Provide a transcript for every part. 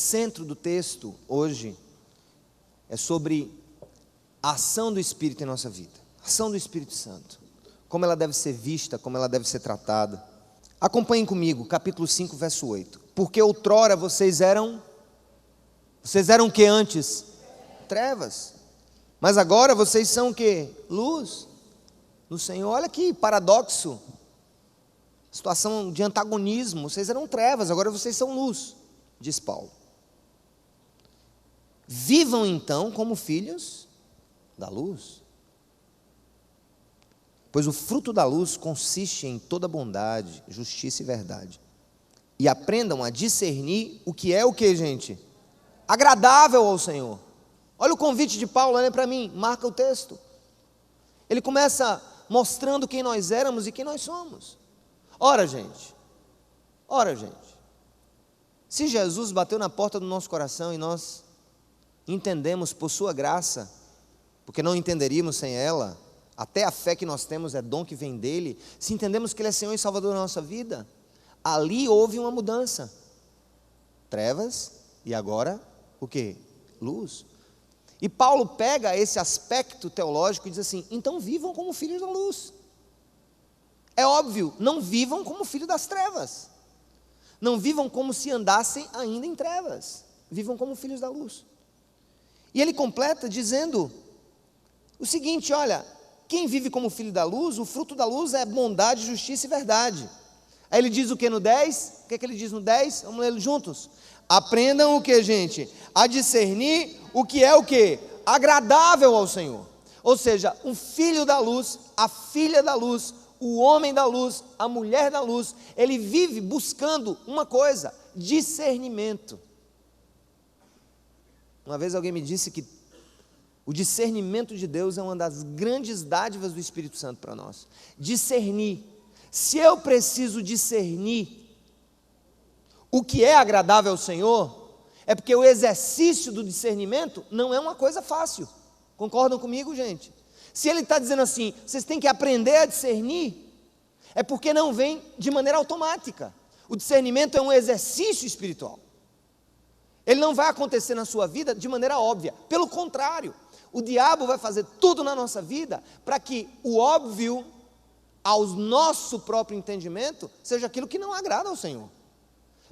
centro do texto hoje é sobre a ação do Espírito em nossa vida, a ação do Espírito Santo, como ela deve ser vista, como ela deve ser tratada. Acompanhem comigo, capítulo 5, verso 8. Porque outrora vocês eram o que antes? Trevas. Mas agora vocês são o que? Luz no Senhor. Olha que paradoxo, situação de antagonismo. Vocês eram trevas, agora vocês são luz, diz Paulo. Vivam então como filhos da luz, pois o fruto da luz consiste em toda bondade, justiça e verdade. E aprendam a discernir o que é o que, gente? Agradável ao Senhor. Olha o convite de Paulo, olha para mim, marca o texto. Ele começa mostrando quem nós éramos e quem nós somos. Ora, gente, se Jesus bateu na porta do nosso coração e nós entendemos por sua graça, porque não entenderíamos sem ela, até a fé que nós temos é dom que vem dele, se entendemos que ele é Senhor e Salvador da nossa vida, ali houve uma mudança. Trevas e agora o que? Luz. E Paulo pega esse aspecto teológico e diz assim: então vivam como filhos da luz. É óbvio, não vivam como filhos das trevas. Não vivam como se andassem ainda em trevas. Vivam como filhos da luz. E ele completa dizendo o seguinte: olha, quem vive como filho da luz, o fruto da luz é bondade, justiça e verdade. Aí ele diz o que no 10? O que é que ele diz no 10? Vamos ler juntos. Aprendam o que, gente? A discernir o que é o que? Agradável ao Senhor. Ou seja, o filho da luz, a filha da luz, o homem da luz, a mulher da luz, ele vive buscando uma coisa: discernimento. Uma vez alguém me disse que o discernimento de Deus é uma das grandes dádivas do Espírito Santo para nós. Discernir. Se eu preciso discernir o que é agradável ao Senhor, é porque o exercício do discernimento não é uma coisa fácil. Concordam comigo, gente? Se ele está dizendo assim, vocês têm que aprender a discernir, é porque não vem de maneira automática. O discernimento é um exercício espiritual. Ele não vai acontecer na sua vida de maneira óbvia. Pelo contrário, o diabo vai fazer tudo na nossa vida para que o óbvio, ao nosso próprio entendimento, seja aquilo que não agrada ao Senhor.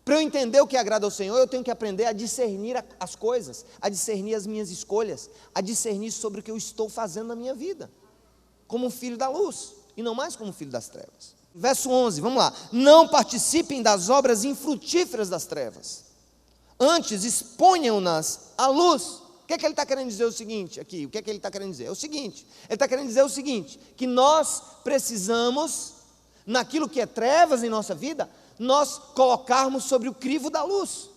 Para eu entender o que agrada ao Senhor, eu tenho que aprender a discernir as coisas, a discernir as minhas escolhas, a discernir sobre o que eu estou fazendo na minha vida, como um filho da luz, e não mais como um filho das trevas. Verso 11, vamos lá. Não participem das obras infrutíferas das trevas, antes exponham-nas à luz. O que é que ele está querendo dizer o seguinte aqui? O que é que ele está querendo dizer? É o seguinte, ele está querendo dizer o seguinte, que nós precisamos, naquilo que é trevas em nossa vida, nós colocarmos sobre o crivo da luz.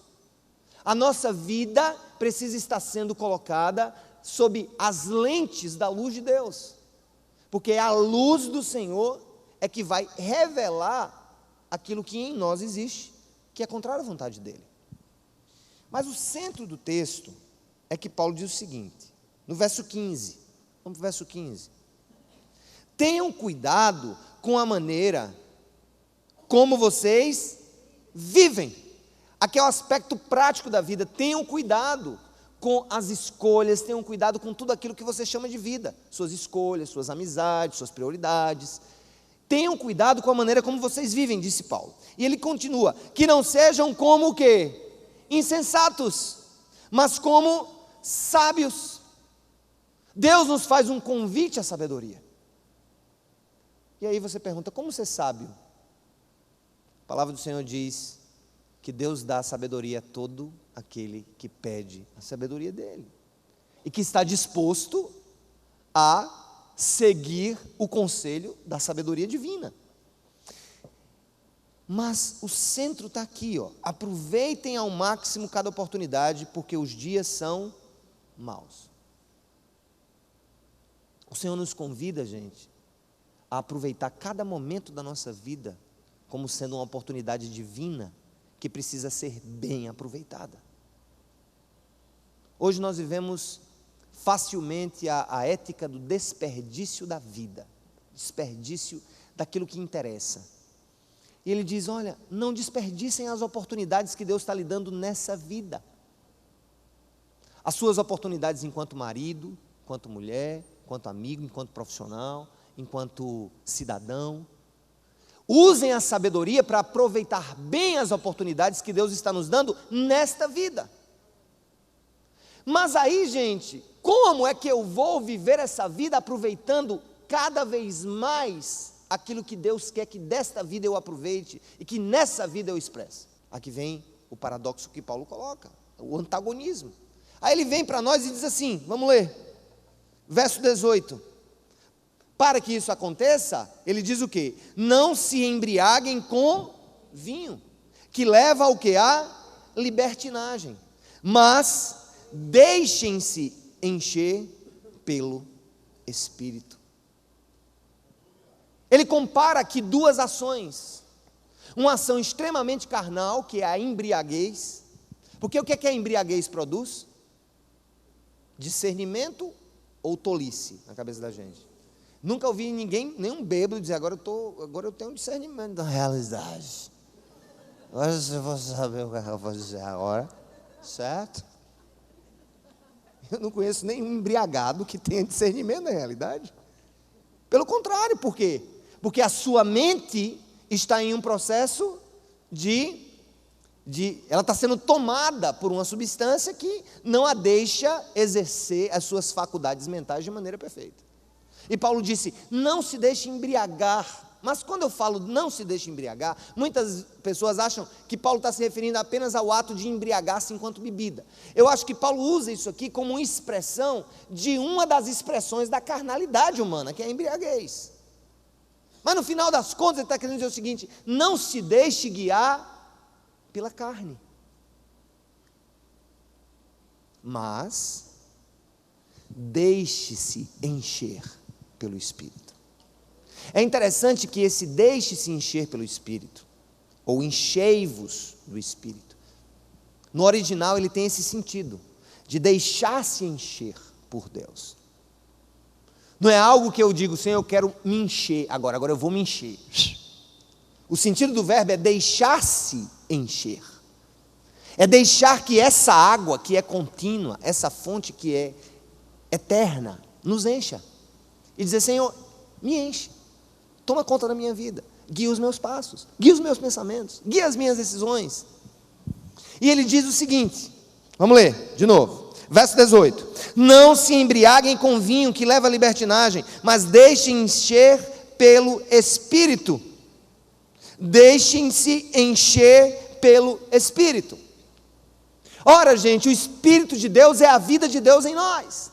A nossa vida precisa estar sendo colocada sob as lentes da luz de Deus, porque a luz do Senhor é que vai revelar aquilo que em nós existe, que é contrário à vontade dele. Mas o centro do texto é que Paulo diz o seguinte, no verso 15, vamos para o verso 15. Tenham cuidado com a maneira como vocês vivem. Aqui é o aspecto prático da vida. Tenham cuidado com as escolhas, tenham cuidado com tudo aquilo que você chama de vida. Suas escolhas, suas amizades, suas prioridades. Tenham cuidado com a maneira como vocês vivem, disse Paulo. E ele continua, que não sejam como o quê? Insensatos, mas como sábios. Deus nos faz um convite à sabedoria. E aí você pergunta, como ser sábio? A palavra do Senhor diz que Deus dá sabedoria a todo aquele que pede a sabedoria dele, e que está disposto a seguir o conselho da sabedoria divina. Mas o centro está aqui, ó. Aproveitem ao máximo cada oportunidade, porque os dias são maus. O Senhor nos convida, gente, a aproveitar cada momento da nossa vida como sendo uma oportunidade divina que precisa ser bem aproveitada. Hoje nós vivemos facilmente a ética do desperdício da vida, desperdício daquilo que interessa. E ele diz, olha, não desperdicem as oportunidades que Deus está lhe dando nessa vida. as suas oportunidades enquanto marido, enquanto mulher, enquanto amigo, enquanto profissional, enquanto cidadão. Usem a sabedoria para aproveitar bem as oportunidades que Deus está nos dando nesta vida. Mas aí, gente, como é que eu vou viver essa vida aproveitando cada vez mais aquilo que Deus quer que desta vida eu aproveite e que nessa vida eu expresse? Aqui vem o paradoxo que Paulo coloca, o antagonismo. Aí ele vem para nós e diz assim, vamos ler, verso 18. Para que isso aconteça, ele diz o quê? Não se embriaguem com vinho, que leva ao que? A libertinagem. Mas deixem-se encher pelo Espírito. Ele compara aqui duas ações. Uma ação extremamente carnal, que é a embriaguez. Porque o que é a embriaguez produz? Discernimento ou tolice na cabeça da gente. Nunca ouvi ninguém, nenhum bêbado dizer, agora eu tenho um discernimento da realidade. Agora eu vou saber o que eu vou dizer agora, certo? Eu não conheço nenhum embriagado que tenha discernimento da realidade. Pelo contrário, por quê? Porque a sua mente está em um processo ela está sendo tomada por uma substância que não a deixa exercer as suas faculdades mentais de maneira perfeita. E Paulo disse, não se deixe embriagar. Mas quando eu falo não se deixe embriagar, muitas pessoas acham que Paulo está se referindo apenas ao ato de embriagar-se enquanto bebida. Eu acho que Paulo usa isso aqui como uma expressão de uma das expressões da carnalidade humana, que é a embriaguez. Mas no final das contas ele está querendo dizer o seguinte, não se deixe guiar pela carne. Mas deixe-se encher pelo Espírito. É interessante que esse deixe-se encher pelo Espírito, ou enchei-vos do Espírito, no original ele tem esse sentido, de deixar-se encher por Deus. Não é algo que eu digo, Senhor, eu quero me encher, agora eu vou me encher. O sentido do verbo é deixar-se encher. É deixar que essa água que é contínua, essa fonte que é eterna, nos encha. E dizer, Senhor, me enche, toma conta da minha vida, guia os meus passos, guia os meus pensamentos, guia as minhas decisões. E ele diz o seguinte, vamos ler de novo, verso 18, não se embriaguem com vinho que leva à libertinagem, mas deixem encher pelo Espírito. Deixem-se encher pelo Espírito. Ora, gente, o Espírito de Deus é a vida de Deus em nós.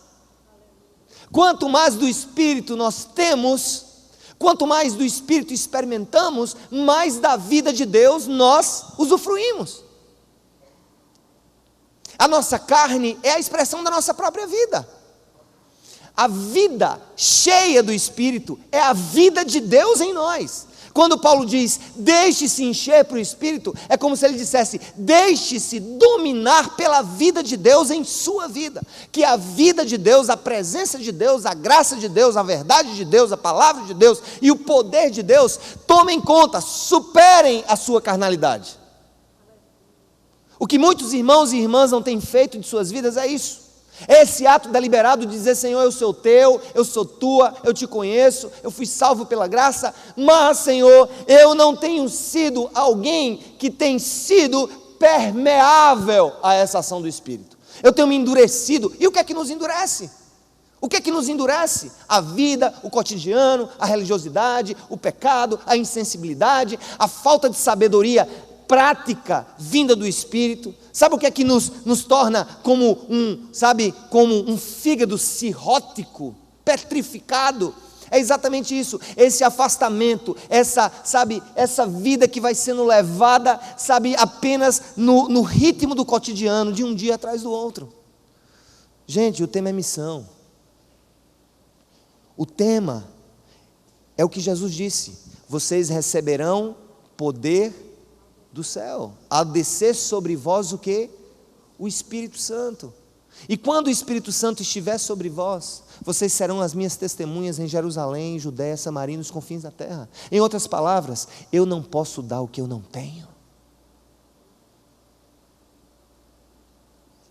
Quanto mais do Espírito nós temos, quanto mais do Espírito experimentamos, mais da vida de Deus nós usufruímos. A nossa carne é a expressão da nossa própria vida. A vida cheia do Espírito é a vida de Deus em nós. Quando Paulo diz, deixe-se encher para o Espírito, é como se ele dissesse, deixe-se dominar pela vida de Deus em sua vida. Que a vida de Deus, a presença de Deus, a graça de Deus, a verdade de Deus, a palavra de Deus e o poder de Deus, tomem conta, superem a sua carnalidade. O que muitos irmãos e irmãs não têm feito de suas vidas é isso. Esse ato deliberado de dizer, Senhor, eu sou teu, eu sou tua, eu te conheço, eu fui salvo pela graça, mas, Senhor, eu não tenho sido alguém que tem sido permeável a essa ação do Espírito. Eu tenho me endurecido. E o que é que nos endurece? O que é que nos endurece? A vida, o cotidiano, a religiosidade, o pecado, a insensibilidade, a falta de sabedoria prática vinda do Espírito. Sabe o que é que nos torna como um fígado cirrótico, petrificado? É exatamente isso, esse afastamento, essa vida que vai sendo levada, apenas no ritmo do cotidiano, de um dia atrás do outro. Gente, o tema é missão. O tema é o que Jesus disse, vocês receberão poder do céu, ao descer sobre vós o quê? O Espírito Santo. E quando o Espírito Santo estiver sobre vós, vocês serão as minhas testemunhas em Jerusalém, Judéia, Samaria e nos confins da terra. Em outras palavras, eu não posso dar o que eu não tenho.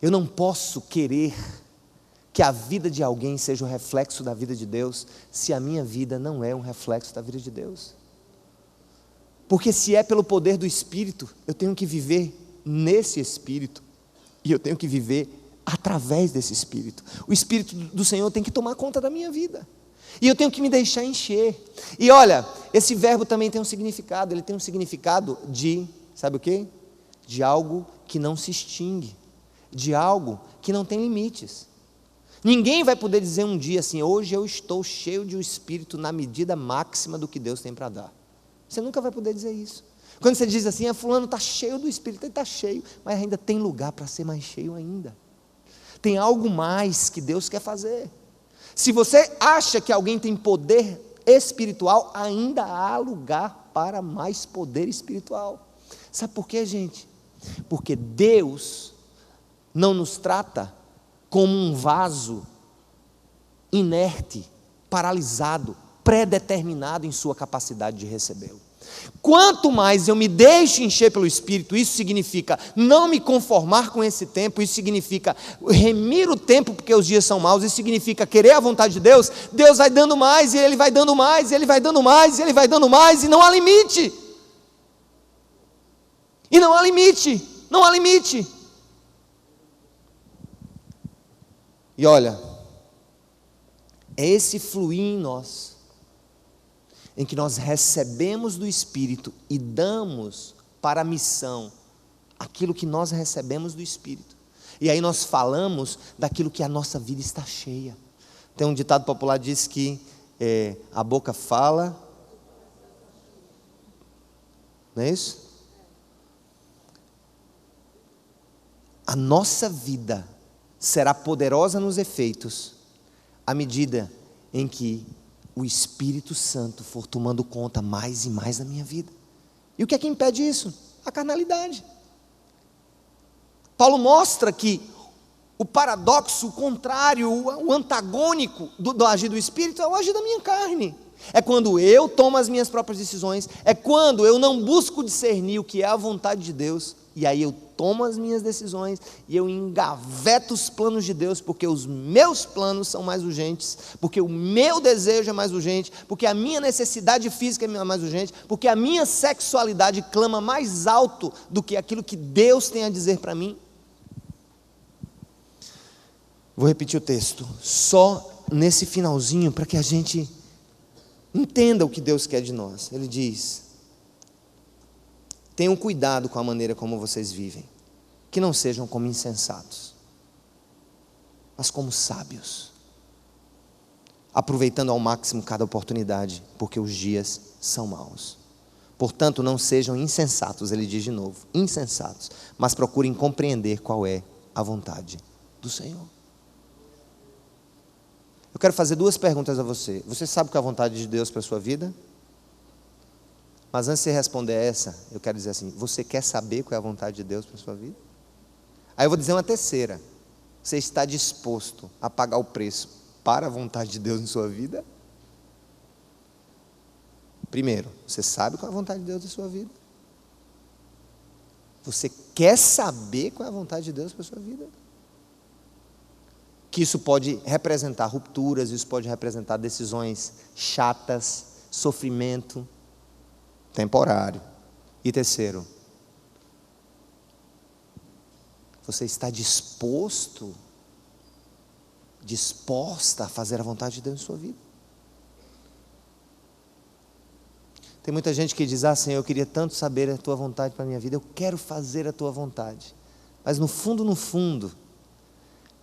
Eu não posso querer que a vida de alguém seja o reflexo da vida de Deus, se a minha vida não é um reflexo da vida de Deus. Porque se é pelo poder do Espírito, eu tenho que viver nesse Espírito, e eu tenho que viver através desse Espírito. O Espírito do Senhor tem que tomar conta da minha vida, e eu tenho que me deixar encher. E olha, esse verbo também tem um significado, ele tem um significado de, sabe o quê? De algo que não se extingue, de algo que não tem limites. Ninguém vai poder dizer um dia assim, hoje eu estou cheio de um Espírito na medida máxima do que Deus tem para dar. Você nunca vai poder dizer isso. Quando você diz assim, fulano está cheio do Espírito, ele está cheio, mas ainda tem lugar para ser mais cheio ainda. Tem algo mais que Deus quer fazer. Se você acha que alguém tem poder espiritual, ainda há lugar para mais poder espiritual. Sabe por quê, gente? Porque Deus não nos trata como um vaso inerte, paralisado, pré-determinado em sua capacidade de recebê-lo. Quanto mais eu me deixo encher pelo Espírito, isso significa não me conformar com esse tempo, isso significa remir o tempo porque os dias são maus, isso significa querer a vontade de Deus. Deus vai dando mais, e Ele vai dando mais, e Ele vai dando mais, e Ele vai dando mais, e não há limite. E não há limite, não há limite. E olha, é esse fluir em nós, em que nós recebemos do Espírito e damos para a missão aquilo que nós recebemos do Espírito. E aí nós falamos daquilo que a nossa vida está cheia. Tem um ditado popular que diz que a boca fala, não é isso? A nossa vida será poderosa nos efeitos, à medida em que o Espírito Santo for tomando conta mais e mais da minha vida. E o que é que impede isso? A carnalidade. Paulo mostra que o paradoxo, o contrário, o antagônico do agir do Espírito é o agir da minha carne. É quando eu tomo as minhas próprias decisões, é quando eu não busco discernir o que é a vontade de Deus, e aí eu tomo as minhas decisões e eu engaveto os planos de Deus, porque os meus planos são mais urgentes, porque o meu desejo é mais urgente, porque a minha necessidade física é mais urgente, porque a minha sexualidade clama mais alto do que aquilo que Deus tem a dizer para mim. Vou repetir o texto, só nesse finalzinho, para que a gente entenda o que Deus quer de nós. Ele diz: tenham cuidado com a maneira como vocês vivem, que não sejam como insensatos, mas como sábios, aproveitando ao máximo cada oportunidade, porque os dias são maus. Portanto, não sejam insensatos, ele diz de novo, insensatos, mas procurem compreender qual é a vontade do Senhor. Eu quero fazer duas perguntas a você. Você sabe qual é a vontade de Deus para a sua vida? Mas antes de você responder essa, eu quero dizer assim: você quer saber qual é a vontade de Deus para a sua vida? Aí eu vou dizer uma terceira: você está disposto a pagar o preço para a vontade de Deus em sua vida? Primeiro, você sabe qual é a vontade de Deus em sua vida? Você quer saber qual é a vontade de Deus para a sua vida? Que isso pode representar rupturas, isso pode representar decisões chatas, sofrimento temporário. E terceiro, você está disposta a fazer a vontade de Deus em sua vida? Tem muita gente que diz: Senhor, eu queria tanto saber a tua vontade para a minha vida, eu quero fazer a tua vontade, mas no fundo,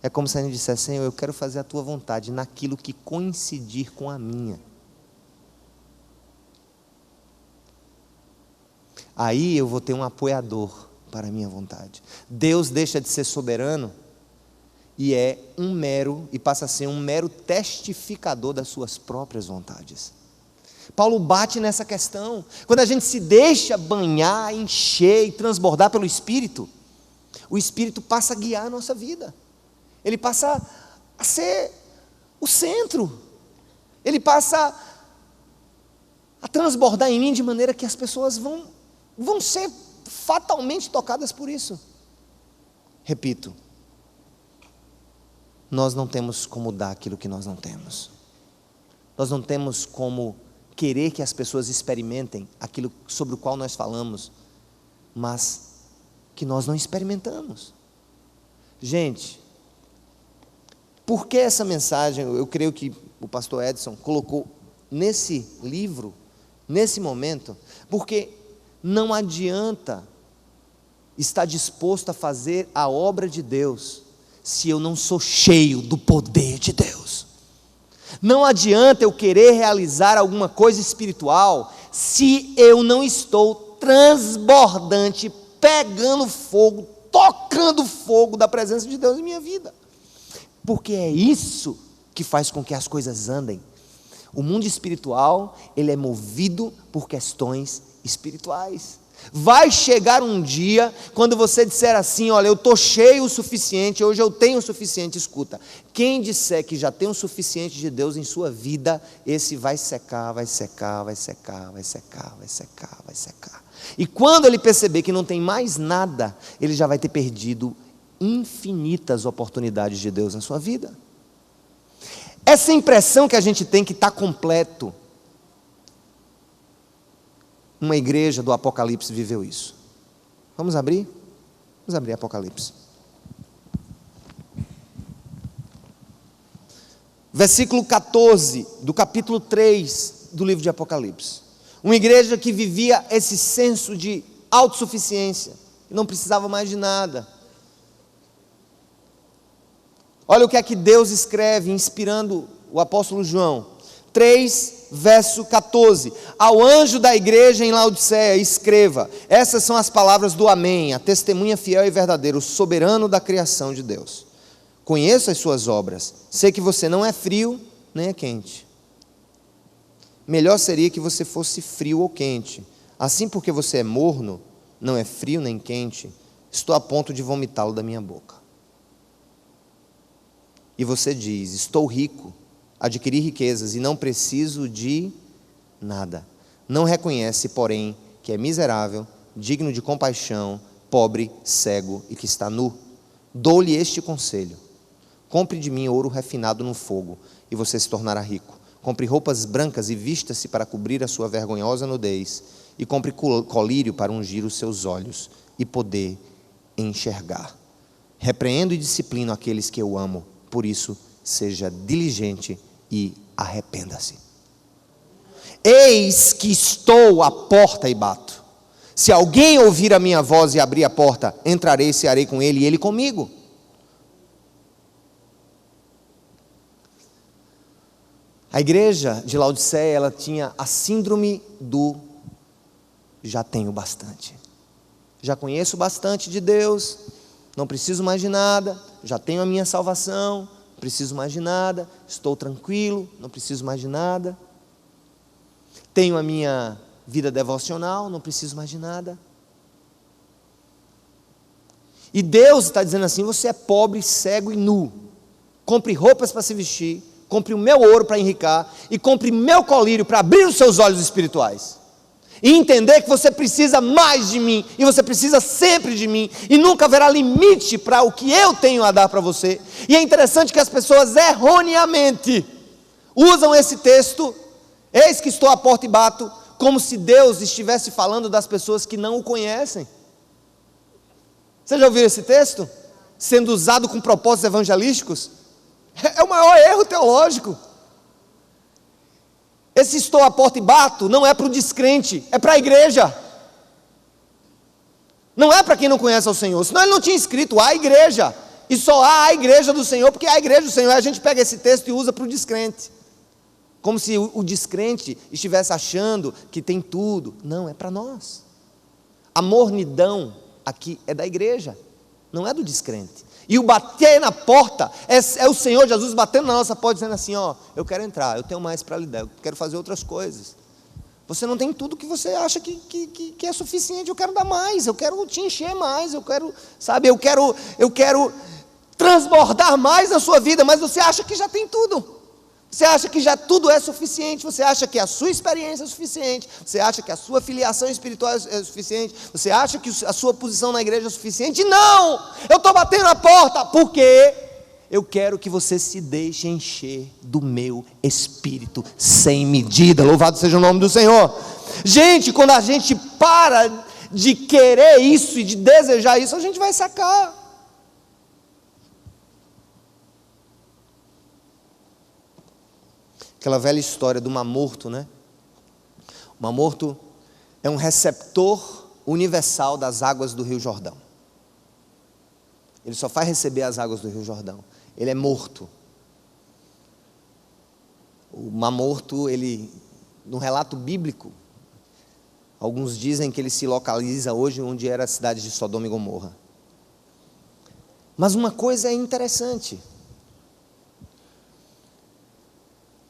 é como se a gente dissesse: Senhor, eu quero fazer a tua vontade naquilo que coincidir com a minha. Aí eu vou ter um apoiador para a minha vontade. Deus deixa de ser soberano e passa a ser um mero testificador das suas próprias vontades. Paulo bate nessa questão. Quando a gente se deixa banhar, encher e transbordar pelo Espírito, o Espírito passa a guiar a nossa vida. Ele passa a ser o centro. Ele passa a transbordar em mim de maneira que as pessoas vão ser fatalmente tocadas por isso. Repito, nós não temos como dar aquilo que nós não temos. Nós não temos como querer que as pessoas experimentem aquilo sobre o qual nós falamos, mas que nós não experimentamos. Gente, por que essa mensagem, eu creio que o pastor Edson colocou nesse livro, nesse momento? Porque não adianta estar disposto a fazer a obra de Deus se eu não sou cheio do poder de Deus. Não adianta eu querer realizar alguma coisa espiritual se eu não estou transbordante, pegando fogo, tocando fogo da presença de Deus em minha vida. Porque é isso que faz com que as coisas andem. O mundo espiritual, ele é movido por questões espirituais. Vai chegar um dia, quando você disser assim, olha, eu estou cheio o suficiente, hoje eu tenho o suficiente. Escuta, quem disser que já tem o suficiente de Deus em sua vida, esse vai secar, vai secar, vai secar, vai secar, vai secar, vai secar. E quando ele perceber que não tem mais nada, ele já vai ter perdido infinitas oportunidades de Deus na sua vida. Essa impressão que a gente tem que está completo, uma igreja do Apocalipse viveu isso. Vamos abrir? Vamos abrir Apocalipse. Versículo 14, do capítulo 3 do livro de Apocalipse. Uma igreja que vivia esse senso de autossuficiência, não precisava mais de nada. Olha o que é que Deus escreve, inspirando o apóstolo João. 3, verso 14. Ao anjo da igreja em Laodiceia, escreva: essas são as palavras do Amém, a testemunha fiel e verdadeira, o soberano da criação de Deus. Conheço as suas obras, sei que você não é frio, nem é quente. Melhor seria que você fosse frio ou quente. Assim, porque você é morno, não é frio nem quente, estou a ponto de vomitá-lo da minha boca. E você diz: estou rico, adquiri riquezas e não preciso de nada. Não reconhece, porém, que é miserável, digno de compaixão, pobre, cego e que está nu. Dou-lhe este conselho: compre de mim ouro refinado no fogo, e você se tornará rico. Compre roupas brancas e vista-se para cobrir a sua vergonhosa nudez, e compre colírio para ungir os seus olhos e poder enxergar. Repreendo e disciplino aqueles que eu amo, por isso seja diligente e arrependa-se. Eis que estou à porta e bato. Se alguém ouvir a minha voz e abrir a porta, entrarei e cearei com ele e ele comigo. A igreja de Laodiceia, ela tinha a síndrome do já tenho bastante. Já conheço bastante de Deus, não preciso mais de nada, já tenho a minha salvação, não preciso mais de nada, estou tranquilo, não preciso mais de nada. Tenho a minha vida devocional, não preciso mais de nada. E Deus está dizendo assim: você é pobre, cego e nu. Compre roupas para se vestir, compre o meu ouro para enricar, e compre meu colírio para abrir os seus olhos espirituais. E entender que você precisa mais de mim, e você precisa sempre de mim, e nunca haverá limite para o que eu tenho a dar para você. E é interessante que as pessoas erroneamente usam esse texto, eis que estou à porta e bato, como se Deus estivesse falando das pessoas que não o conhecem. Você já ouviu esse texto? Sendo usado com propósitos evangelísticos? É o maior erro teológico. Esse estou à porta e bato não é para o descrente, é para a igreja. Não é para quem não conhece ao Senhor, senão ele não tinha escrito a igreja. E só há a igreja do Senhor, porque a igreja do Senhor, a gente pega esse texto e usa para o descrente. Como se o descrente estivesse achando que tem tudo. Não, é para nós. A mornidão aqui é da igreja, não é do descrente. E o bater na porta é o Senhor Jesus batendo na nossa porta, dizendo assim: ó, eu quero entrar, eu tenho mais para lhe dar, eu quero fazer outras coisas. Você não tem tudo que você acha que é suficiente, eu quero dar mais, eu quero te encher mais, eu quero, sabe, eu quero transbordar mais na sua vida, mas você acha que já tem tudo. Você acha que já tudo é suficiente, você acha que a sua experiência é suficiente, você acha que a sua filiação espiritual é suficiente, você acha que a sua posição na igreja é suficiente. Não! Eu estou batendo a porta, porque Eu quero que você se deixe encher do meu Espírito sem medida. Louvado seja o nome do Senhor. Gente, quando a gente para de querer isso e de desejar isso, a gente vai sacar. Aquela velha história do mar morto, né? O mar morto é um receptor universal das águas do Rio Jordão. Ele só faz receber as águas do Rio Jordão. Ele é morto. O mar morto, ele, no relato bíblico, alguns dizem que ele se localiza hoje onde era a cidade de Sodoma e Gomorra. Mas uma coisa é interessante.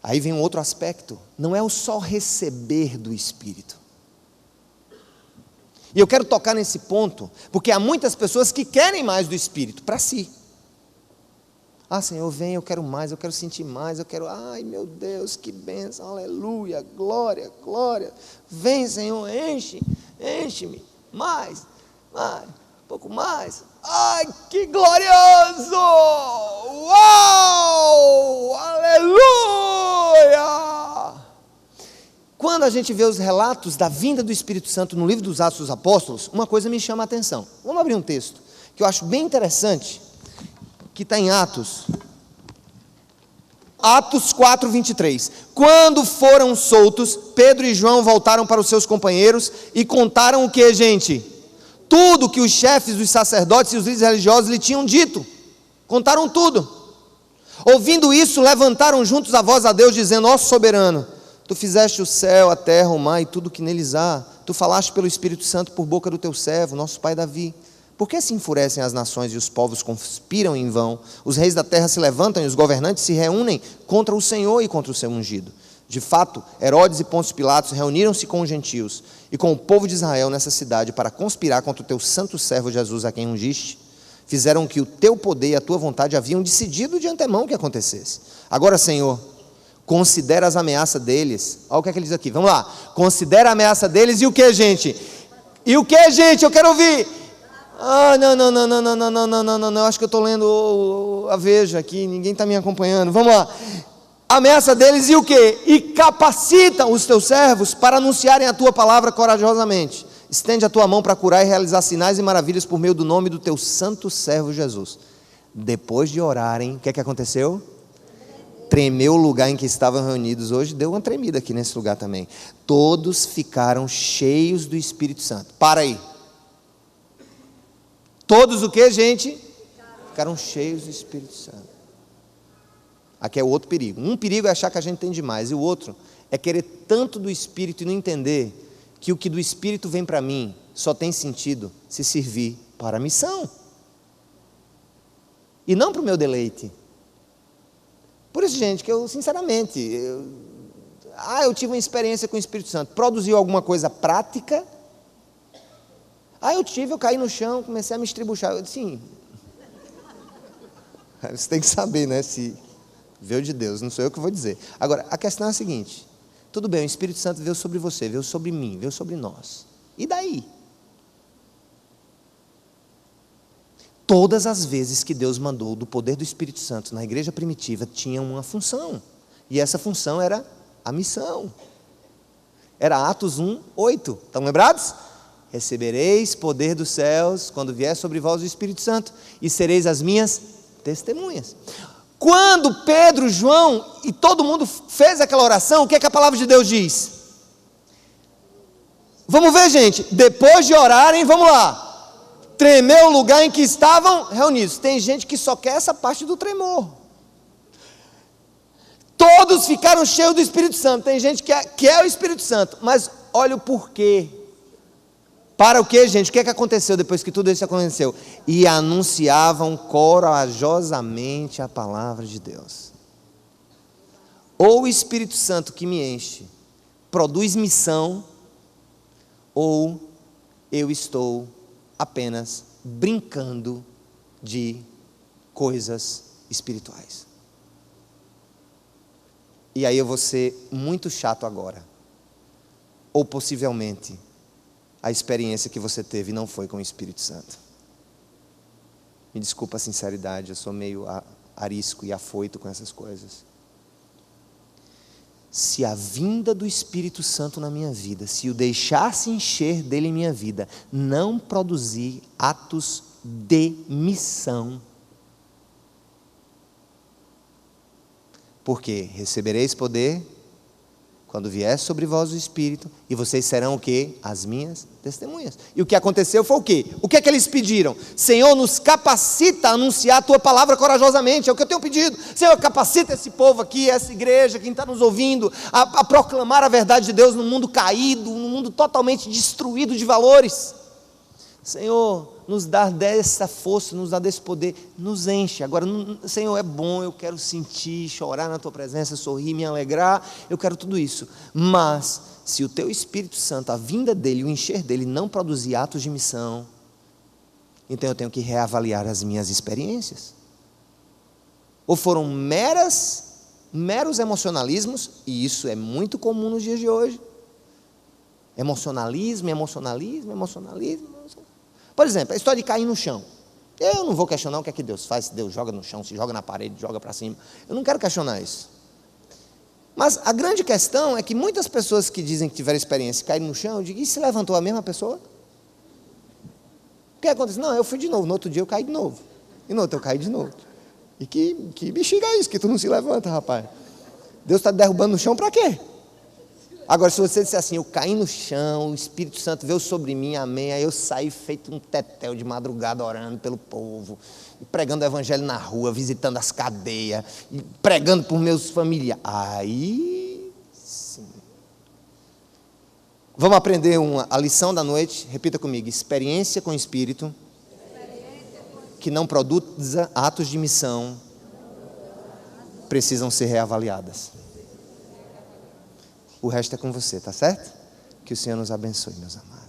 Aí vem um outro aspecto. Não é o só receber do Espírito. E eu quero tocar nesse ponto, porque há muitas pessoas que querem mais do Espírito para si. Ah, Senhor, vem, eu quero mais, eu quero sentir mais, eu quero, ai meu Deus, que bênção, aleluia, glória, glória. Vem, Senhor, enche-me, mais, um pouco mais. Ai, que glorioso! Uau! Aleluia! Quando a gente vê os relatos da vinda do Espírito Santo no livro dos Atos dos Apóstolos, uma coisa me chama a atenção. Vamos abrir um texto que eu acho bem interessante, que está em Atos 4:23. Quando foram soltos, Pedro e João voltaram para os seus companheiros e contaram o que, gente? Tudo que os chefes dos sacerdotes e os líderes religiosos lhe tinham dito. Contaram tudo. Ouvindo isso, levantaram juntos a voz a Deus, dizendo: ó soberano, tu fizeste o céu, a terra, o mar e tudo que neles há. Tu falaste pelo Espírito Santo por boca do teu servo, nosso pai Davi. Por que se enfurecem as nações e os povos conspiram em vão? Os reis da terra se levantam e os governantes se reúnem contra o Senhor e contra o seu ungido. De fato, Herodes e Pôncio Pilatos reuniram-se com os gentios e com o povo de Israel nessa cidade para conspirar contra o teu santo servo Jesus, a quem ungiste. Fizeram que o teu poder e a tua vontade haviam decidido de antemão que acontecesse. Agora, Senhor, considera as ameaças deles. Olha o que é que ele diz aqui, vamos lá. Considera a ameaça deles e o que, gente? E o que, gente? Eu quero ouvir. Ah, não, acho que eu estou lendo a Veja aqui, ninguém está me acompanhando, vamos lá. Ameaça deles e o que? E capacita os teus servos para anunciarem a tua palavra corajosamente. Estende a tua mão para curar e realizar sinais e maravilhas por meio do nome do teu santo servo Jesus. Depois de orarem, o que é que aconteceu? Tremeu o lugar em que estavam reunidos. Hoje deu uma tremida aqui nesse lugar também. Todos ficaram cheios do Espírito Santo. Para aí. Todos o que, gente? Ficaram cheios do Espírito Santo. Aqui é o outro perigo. Um perigo é achar que a gente tem demais, e o outro é querer tanto do Espírito e não entender que o que do Espírito vem para mim só tem sentido se servir para a missão e não para o meu deleite. Por isso, gente, que eu sinceramente eu tive uma experiência com o Espírito Santo. Produziu alguma coisa prática? Eu caí no chão, comecei a me estribuchar. Eu disse, sim. Você tem que saber, né? Se veio de Deus, não sou eu que vou dizer. Agora, a questão é a seguinte: tudo bem, o Espírito Santo veio sobre você, veio sobre mim, veio sobre nós. E daí? Todas as vezes que Deus mandou do poder do Espírito Santo na igreja primitiva, tinha uma função. E essa função era a missão. Era Atos 1:8. Estão lembrados? Recebereis poder dos céus quando vier sobre vós o Espírito Santo, e sereis as minhas testemunhas. Quando Pedro, João e todo mundo fez aquela oração, o que é que a palavra de Deus diz? Vamos ver, gente. Depois de orarem, vamos lá. Tremeu o lugar em que estavam reunidos. Tem gente que só quer essa parte do tremor. Todos ficaram cheios do Espírito Santo. Tem gente que quer o Espírito Santo, mas olha o porquê. Para o que, gente? O que é que aconteceu depois que tudo isso aconteceu? E anunciavam corajosamente a palavra de Deus. Ou o Espírito Santo que me enche produz missão, ou eu estou apenas brincando de coisas espirituais. E aí eu vou ser muito chato agora. Ou possivelmente a experiência que você teve não foi com o Espírito Santo. Me desculpa a sinceridade, eu sou meio arisco e afoito com essas coisas. Se a vinda do Espírito Santo na minha vida, se o deixar-se encher dele em minha vida, não produzir atos de missão, porque recebereis poder quando vier sobre vós o Espírito, e vocês serão o quê? As minhas testemunhas. E o que aconteceu foi o quê? O que é que eles pediram? Senhor, nos capacita a anunciar a tua palavra corajosamente, é o que eu tenho pedido. Senhor, capacita esse povo aqui, essa igreja, quem está nos ouvindo, a proclamar a verdade de Deus num mundo caído, num mundo totalmente destruído de valores. Senhor, nos dá dessa força, nos dá desse poder, nos enche. Agora, Senhor, é bom, eu quero sentir, chorar na tua presença, sorrir, me alegrar, eu quero tudo isso. Mas, se o teu Espírito Santo, a vinda dele, o encher dele, não produzir atos de missão, então eu tenho que reavaliar as minhas experiências. Ou foram meros emocionalismos, e isso é muito comum nos dias de hoje. Emocionalismo. Por exemplo, a história de cair no chão. Eu não vou questionar o que é que Deus faz, se Deus joga no chão, se joga na parede, joga para cima. Eu não quero questionar isso. Mas a grande questão é que muitas pessoas que dizem que tiveram experiência e caíram no chão, eu digo, e se levantou a mesma pessoa? O que aconteceu? Não, eu fui de novo, no outro dia eu caí de novo. E no outro eu caí de novo. E que bexiga é isso, que tu não se levanta, rapaz? Deus está te derrubando no chão para quê? Agora, se você disser assim, eu caí no chão, o Espírito Santo veio sobre mim, amém, aí eu saí feito um tetel de madrugada orando pelo povo, e pregando o evangelho na rua, visitando as cadeias, e pregando por meus familiares, aí sim. Vamos aprender a lição da noite, repita comigo, experiência com o Espírito, que não produza atos de missão, precisam ser reavaliadas. O resto é com você, tá certo? Que o Senhor nos abençoe, meus amados.